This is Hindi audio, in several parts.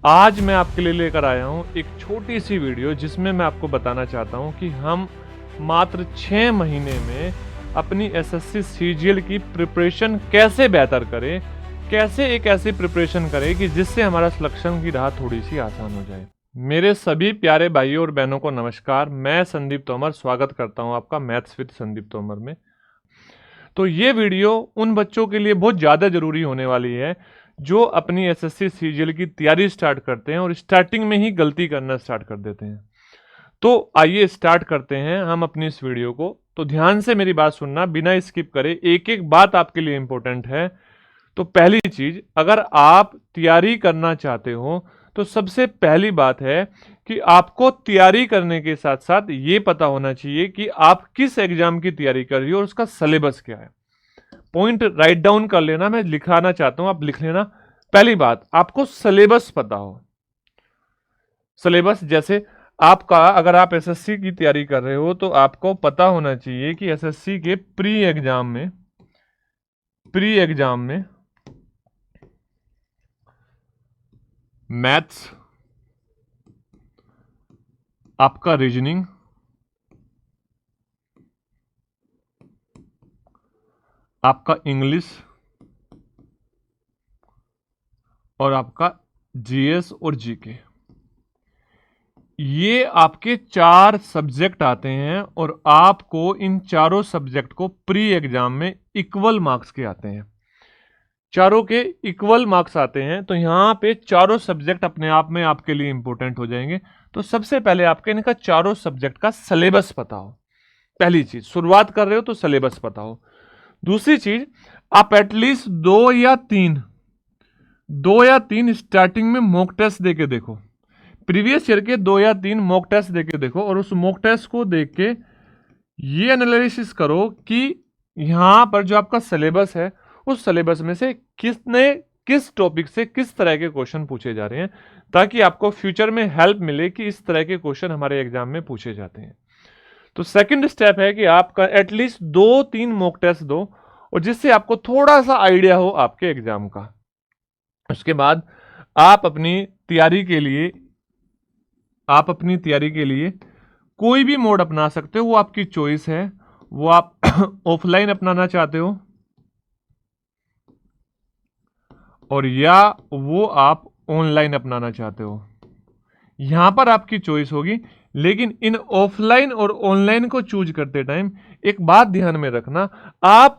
आज मैं आपके लिए लेकर आया हूं एक छोटी सी वीडियो जिसमें मैं आपको बताना चाहता हूं कि हम मात्र 6 महीने में अपनी एसएससी सीजीएल की प्रिपरेशन कैसे बेहतर करें, कैसे एक ऐसी प्रिपरेशन करें कि जिससे हमारा सिलेक्शन की राह थोड़ी सी आसान हो जाए। मेरे सभी प्यारे भाइयों और बहनों को नमस्कार। मैं संदीप तोमर स्वागत करता हूं आपका मैथ्स विद संदीप तोमर में। तो ये वीडियो उन बच्चों के लिए बहुत ज़्यादा ज़रूरी होने वाली है जो अपनी एसएससी सीजीएल की तैयारी स्टार्ट करते हैं और स्टार्टिंग में ही गलती करना स्टार्ट कर देते हैं। तो आइए स्टार्ट करते हैं हम अपनी इस वीडियो को। तो ध्यान से मेरी बात सुनना, बिना स्किप करे, एक एक बात आपके लिए इंपॉर्टेंट है। तो पहली चीज, अगर आप तैयारी करना चाहते हो तो सबसे पहली बात है कि आपको तैयारी करने के साथ साथ ये पता होना चाहिए कि आप किस एग्जाम की तैयारी कर रही हो और उसका सिलेबस क्या है। पॉइंट राइट डाउन कर लेना, मैं लिखाना चाहता हूं, आप लिख लेना। पहली बात, आपको सिलेबस पता हो। सिलेबस जैसे आपका, अगर आप एसएससी की तैयारी कर रहे हो तो आपको पता होना चाहिए कि एसएससी के प्री एग्जाम में मैथ्स, आपका रीजनिंग, आपका इंग्लिश और आपका जीएस और जीके, ये आपके 4 सब्जेक्ट आते हैं और आपको इन चारों सब्जेक्ट को प्री एग्जाम में इक्वल मार्क्स के आते हैं। चारों के इक्वल मार्क्स आते हैं, तो यहाँ पे चारों सब्जेक्ट अपने आप में आपके लिए इंपॉर्टेंट हो जाएंगे। तो सबसे पहले आपके इनका चारों सब्जेक्ट का सिलेबस पता हो। पहली चीज, शुरुआत कर रहे हो तो सिलेबस पता हो। दूसरी चीज, आप एटलीस्ट 2 या 3 स्टार्टिंग में मॉक टेस्ट देके देखो। प्रीवियस ईयर के 2 या 3 मॉक टेस्ट देके देखो और उस मॉक टेस्ट को देख के ये एनालिसिस करो कि यहाँ पर जो आपका सिलेबस है उस सिलेबस में से किस टॉपिक से किस तरह के क्वेश्चन पूछे जा रहे हैं, ताकि आपको फ्यूचर में हेल्प मिले कि इस तरह के क्वेश्चन हमारे एग्जाम में पूछे जाते हैं। तो सेकंड स्टेप है कि आपका एटलीस्ट 2-3 मॉक टेस्ट दो और जिससे आपको थोड़ा सा आइडिया हो आपके एग्जाम का। उसके बाद आप अपनी तैयारी के लिए कोई भी मोड अपना सकते हो, वो आपकी चॉइस है। वो आप ऑफलाइन अपनाना चाहते हो और या वो आप ऑनलाइन अपनाना चाहते हो, यहां पर आपकी चॉइस होगी। लेकिन इन ऑफलाइन और ऑनलाइन को चूज करते टाइम एक बात ध्यान में रखना, आप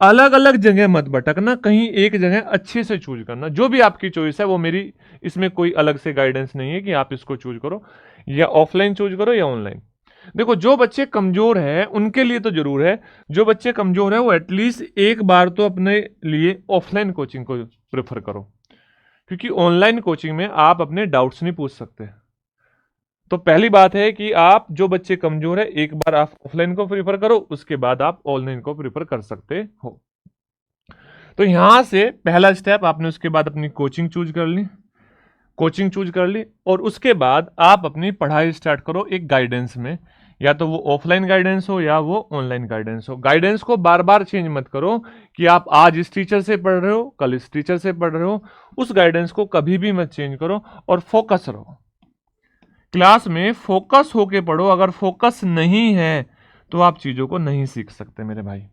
अलग अलग जगह मत भटकना, कहीं एक जगह अच्छे से चूज करना। जो भी आपकी चॉइस है वो, मेरी इसमें कोई अलग से गाइडेंस नहीं है कि आप इसको चूज करो या ऑफलाइन चूज करो या ऑनलाइन। देखो, जो बच्चे कमजोर हैं उनके लिए तो जरूर है, जो बच्चे कमजोर है वो एटलीस्ट एक बार तो अपने लिए ऑफलाइन कोचिंग को प्रेफर करो, क्योंकि ऑनलाइन कोचिंग में आप अपने डाउट्स नहीं पूछ सकते। तो पहली बात है कि आप, जो बच्चे कमजोर है, एक बार आप ऑफलाइन को प्रीफर करो, उसके बाद आप ऑनलाइन को प्रीफर कर सकते हो। तो यहां से पहला स्टेप आपने, उसके बाद अपनी कोचिंग चूज कर ली और उसके बाद आप अपनी पढ़ाई स्टार्ट करो एक गाइडेंस में, या तो वो ऑफलाइन गाइडेंस हो या वो ऑनलाइन गाइडेंस हो। गाइडेंस को बार बार चेंज मत करो कि आप आज इस टीचर से पढ़ रहे हो, कल इस टीचर से पढ़ रहे हो। उस गाइडेंस को कभी भी मत चेंज करो और फोकस रहो। क्लास में फोकस होके पढ़ो। अगर फोकस नहीं है तो आप चीजों को नहीं सीख सकते मेरे भाई।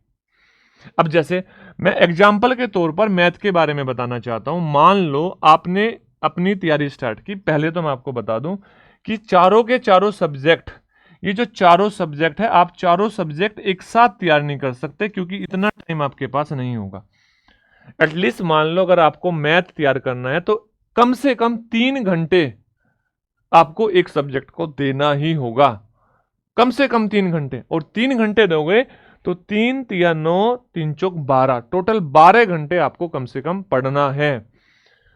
अब जैसे मैं एग्जाम्पल के तौर पर मैथ के बारे में बताना चाहता हूं। मान लो आपने अपनी तैयारी स्टार्ट की। पहले तो मैं आपको बता दूं कि चारों के चारों सब्जेक्ट, ये जो चारों सब्जेक्ट है, आप चारों सब्जेक्ट एक साथ तैयार नहीं कर सकते, क्योंकि इतना टाइम आपके पास नहीं होगा। एटलीस्ट मान लो अगर आपको मैथ तैयार करना है तो कम से कम 3 घंटे आपको एक सब्जेक्ट को देना ही होगा, कम से कम 3 घंटे। और 3 घंटे दोगे तो 3 या 9, 3 चौक 12, टोटल 12 घंटे आपको कम से कम पढ़ना है,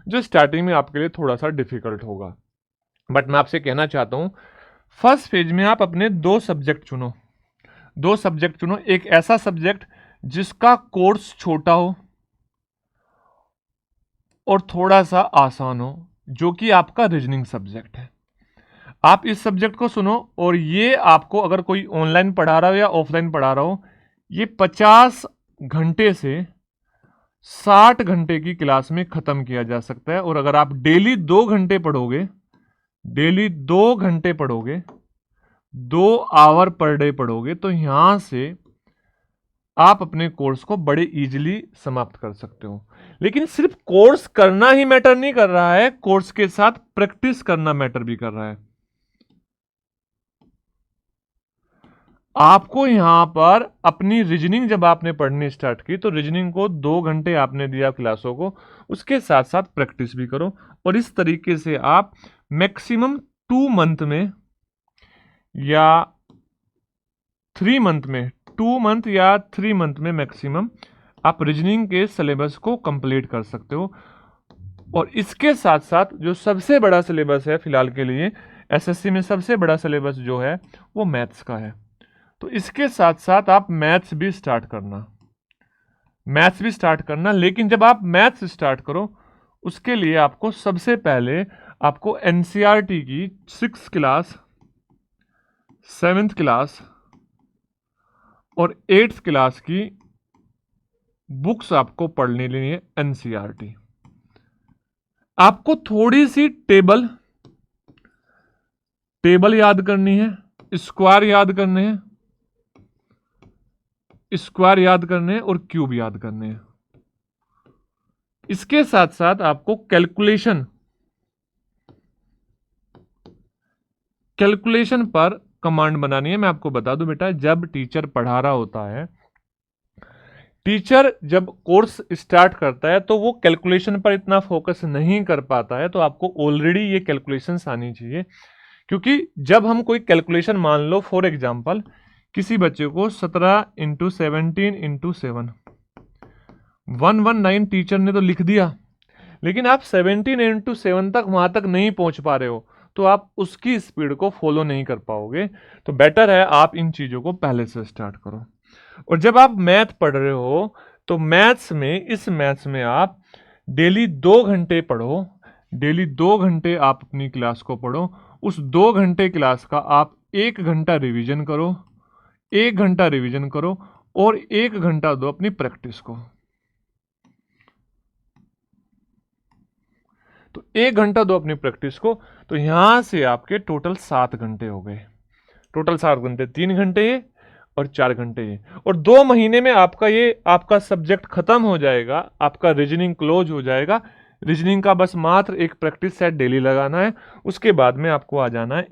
जो स्टार्टिंग में आपके लिए थोड़ा सा डिफिकल्ट होगा। बट मैं आपसे कहना चाहता हूं, फर्स्ट फेज में आप अपने 2 सब्जेक्ट चुनो। एक ऐसा सब्जेक्ट जिसका कोर्स छोटा हो और थोड़ा सा आसान हो, जो कि आपका रीजनिंग सब्जेक्ट है। आप इस सब्जेक्ट को सुनो और ये आपको, अगर कोई ऑनलाइन पढ़ा रहा हो या ऑफलाइन पढ़ा रहा हो, ये 50 घंटे से 60 घंटे की क्लास में खत्म किया जा सकता है। और अगर आप डेली 2 घंटे पढ़ोगे, डेली 2 घंटे पढ़ोगे, 2 आवर पर डे पढ़ोगे, तो यहां से आप अपने कोर्स को बड़े इजीली समाप्त कर सकते हो। लेकिन सिर्फ कोर्स करना ही मैटर नहीं कर रहा है, कोर्स के साथ प्रैक्टिस करना मैटर भी कर रहा है। आपको यहां पर अपनी रीजनिंग जब आपने पढ़नी स्टार्ट की, तो रीजनिंग को 2 घंटे आपने दिया क्लासों को, उसके साथ साथ प्रैक्टिस भी करो। और इस तरीके से आप मैक्सिमम 2 मंथ में या 3 मंथ में, 2 मंथ या 3 मंथ में मैक्सिमम आप रीजनिंग के सिलेबस को कंप्लीट कर सकते हो। और इसके साथ साथ जो सबसे बड़ा सिलेबस है फिलहाल के लिए, एसएससी में सबसे बड़ा सिलेबस जो है वो मैथ्स का है। तो इसके साथ साथ आप मैथ्स भी स्टार्ट करना, मैथ्स भी स्टार्ट करना। लेकिन जब आप मैथ्स स्टार्ट करो, उसके लिए आपको सबसे पहले आपको एनसीईआरटी की 6th क्लास, 7th क्लास और 8th क्लास की बुक्स आपको पढ़ने लेनी है। एनसीईआरटी आपको थोड़ी सी टेबल याद करनी है, स्क्वायर याद करने हैं, स्क्वायर याद करने हैं और क्यूब याद करने हैं। इसके साथ साथ आपको कैलकुलेशन पर कमांड बनानी है। मैं आपको बता दूं बेटा, जब टीचर पढ़ा रहा होता है, टीचर जब कोर्स स्टार्ट करता है, तो वो कैलकुलेशन पर इतना फोकस नहीं कर पाता है। तो आपको ऑलरेडी ये कैलकुलेशंस आनी चाहिए, क्योंकि जब हम कोई कैलकुलेशन, मान लो फॉर एग्जांपल किसी बच्चे को 17 × 17 × 7 119 टीचर ने तो लिख दिया, लेकिन आप 17 × 7 तक वहां तक नहीं पहुंच पा रहे हो, तो आप उसकी स्पीड को फॉलो नहीं कर पाओगे। तो बेटर है आप इन चीजों को पहले से स्टार्ट करो। और जब आप मैथ पढ़ रहे हो, तो इस मैथ्स में आप डेली 2 घंटे पढ़ो, डेली 2 घंटे आप अपनी क्लास को पढ़ो। उस 2 घंटे क्लास का आप 1 घंटा रिवीजन करो, 1 घंटा रिवीजन करो और 1 घंटा दो अपनी प्रैक्टिस को। तो 1 घंटा दो अपनी प्रैक्टिस को। तो यहां से आपके टोटल 7 घंटे हो गए। टोटल 7 घंटे, 3 घंटे ये और 4 घंटे ये। और 2 महीने में आपका सब्जेक्ट खत्म हो जाएगा, आपका रीजनिंग क्लोज हो जाएगा। रीजनिंग का बस मात्र एक प्रैक्टिस सेट डेली लगाना है। उसके बाद में आपको आ जाना है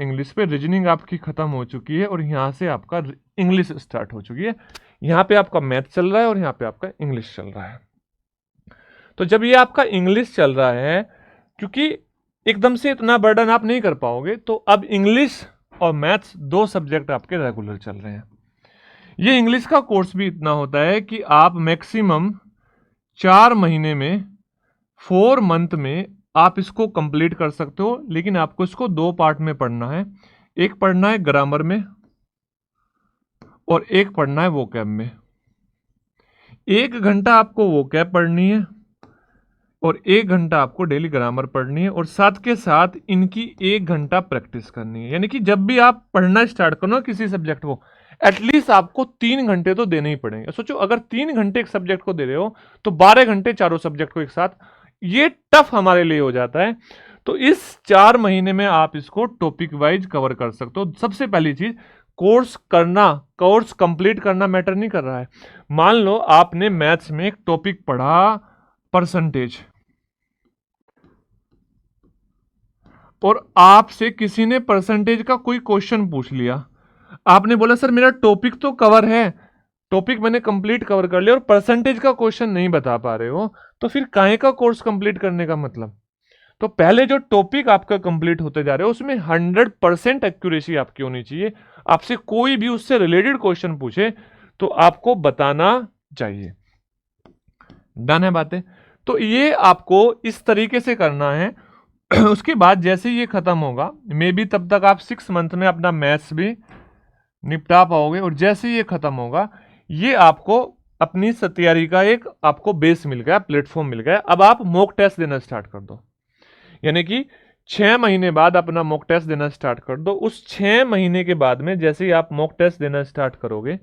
इंग्लिश पे। रीजनिंग आपकी खत्म हो चुकी है और यहां से आपका इंग्लिश स्टार्ट हो चुकी है। यहां पे आपका मैथ चल रहा है और यहां पे आपका इंग्लिश चल रहा है। तो जब ये आपका इंग्लिश चल रहा है, क्योंकि एकदम से इतना बर्डन आप नहीं कर पाओगे, तो अब इंग्लिश और मैथ्स 2 सब्जेक्ट आपके रेगुलर चल रहे हैं। ये इंग्लिश का कोर्स भी इतना होता है कि आप मैक्सिमम 4 महीने में, 4 मंथ में आप इसको कंप्लीट कर सकते हो। लेकिन आपको इसको 2 पार्ट में पढ़ना है। एक पढ़ना है ग्रामर में और एक पढ़ना है वोकैब में। 1 घंटा आपको वोकैब पढ़नी है और 1 घंटा आपको डेली ग्रामर पढ़नी है, और साथ के साथ इनकी 1 घंटा प्रैक्टिस करनी है। यानी कि जब भी आप पढ़ना स्टार्ट करो किसी सब्जेक्ट को, एटलीस्ट आपको 3 घंटे तो देने ही पड़ेंगे। सोचो, अगर 3 घंटे एक सब्जेक्ट को दे रहे हो, तो 12 घंटे चारों सब्जेक्ट को एक साथ। ये टफ हमारे लिए हो जाता है। तो इस 4 महीने में आप इसको टॉपिक वाइज कवर कर सकते हो। सबसे पहली चीज, कोर्स कंप्लीट करना मैटर नहीं कर रहा है। मान लो आपने मैथ्स में एक टॉपिक पढ़ा, परसेंटेज, और आपसे किसी ने परसेंटेज का कोई क्वेश्चन पूछ लिया। आपने बोला सर मेरा टॉपिक तो कवर है, टॉपिक मैंने कंप्लीट कवर कर लिया और परसेंटेज का क्वेश्चन नहीं बता पा रहे हो, तो फिर काहे का कोर्स कंप्लीट करने का मतलब? तो पहले जो टॉपिक आपका कंप्लीट होते जा रहे हो, उसमें 100% एक्यूरेसी आपकी होनी चाहिए। आपसे कोई भी उससे रिलेटेड क्वेश्चन पूछे तो आपको बताना चाहिए। डन है बातें? तो ये आपको इस तरीके से करना है। उसके बाद जैसे ये खत्म होगा, मे बी तब तक आप 6 मंथ में अपना मैथ्स भी निपटा पाओगे। और जैसे ये खत्म होगा, ये आपको अपनी तैयारी का एक आपको बेस मिल गया, प्लेटफॉर्म मिल गया। अब आप मॉक टेस्ट देना स्टार्ट कर दो। यानी कि 6 महीने बाद अपना मॉक टेस्ट देना स्टार्ट कर दो। उस 6 महीने के बाद में जैसे ही आप मॉक टेस्ट देना स्टार्ट करोगे,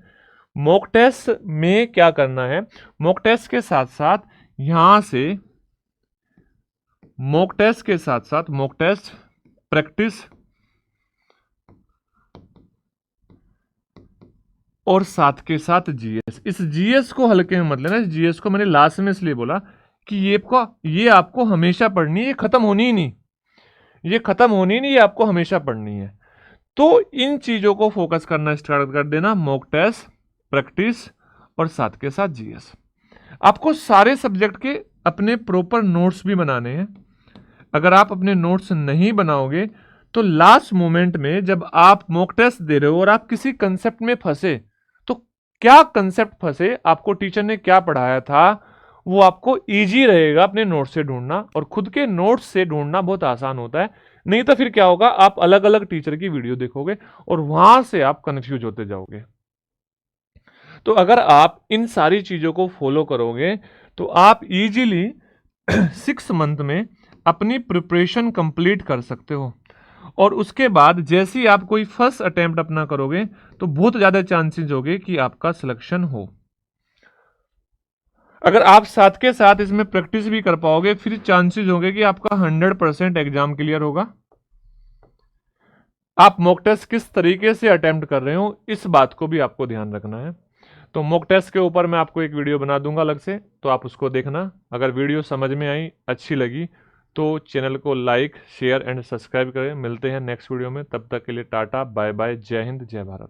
मॉक टेस्ट में क्या करना है, मॉक टेस्ट के साथ साथ यहां से मॉक टेस्ट के साथ साथ मॉक टेस्ट प्रैक्टिस और साथ के साथ जीएस। इस जीएस को हल्के में मत लेना, इस जीएस को मैंने लास्ट में इसलिए बोला कि ये आपको हमेशा पढ़नी है, ये खत्म होनी ही नहीं, ये खत्म होनी ही नहीं, ये आपको हमेशा पढ़नी है। तो इन चीजों को फोकस करना स्टार्ट कर देना, मॉक टेस्ट, प्रैक्टिस और साथ के साथ जीएस। आपको सारे सब्जेक्ट के अपने प्रॉपर नोट्स भी बनाने हैं। अगर आप अपने नोट्स नहीं बनाओगे तो लास्ट मोमेंट में जब आप मॉक टेस्ट दे रहे हो और आप किसी कंसेप्ट में फंसे, तो क्या कंसेप्ट फंसे, आपको टीचर ने क्या पढ़ाया था, वो आपको इजी रहेगा अपने नोट्स से ढूंढना। और खुद के नोट्स से ढूंढना बहुत आसान होता है, नहीं तो फिर क्या होगा, आप अलग अलग टीचर की वीडियो देखोगे और वहां से आप कंफ्यूज होते जाओगे। तो अगर आप इन सारी चीजों को फॉलो करोगे तो आप इजीली 6 मंथ में अपनी प्रिपरेशन कंप्लीट कर सकते हो। और उसके बाद जैसे ही आप कोई फर्स्ट अटेम्प्ट अपना करोगे तो बहुत ज्यादा चांसेस होंगे कि आपका सिलेक्शन हो। अगर आप साथ के साथ इसमें प्रैक्टिस भी कर पाओगे फिर चांसेस होंगे कि आपका 100% एग्जाम क्लियर होगा। आप मॉक टेस्ट किस तरीके से अटेम्प्ट कर रहे हो इस बात को भी आपको ध्यान रखना है। तो मॉक टेस्ट के ऊपर मैं आपको एक वीडियो बना दूंगा अलग से, तो आप उसको देखना। अगर वीडियो समझ में आई, अच्छी लगी तो चैनल को लाइक, शेयर एंड सब्सक्राइब करें। मिलते हैं नेक्स्ट वीडियो में, तब तक के लिए टाटा बाय बाय, जय हिंद जय भारत।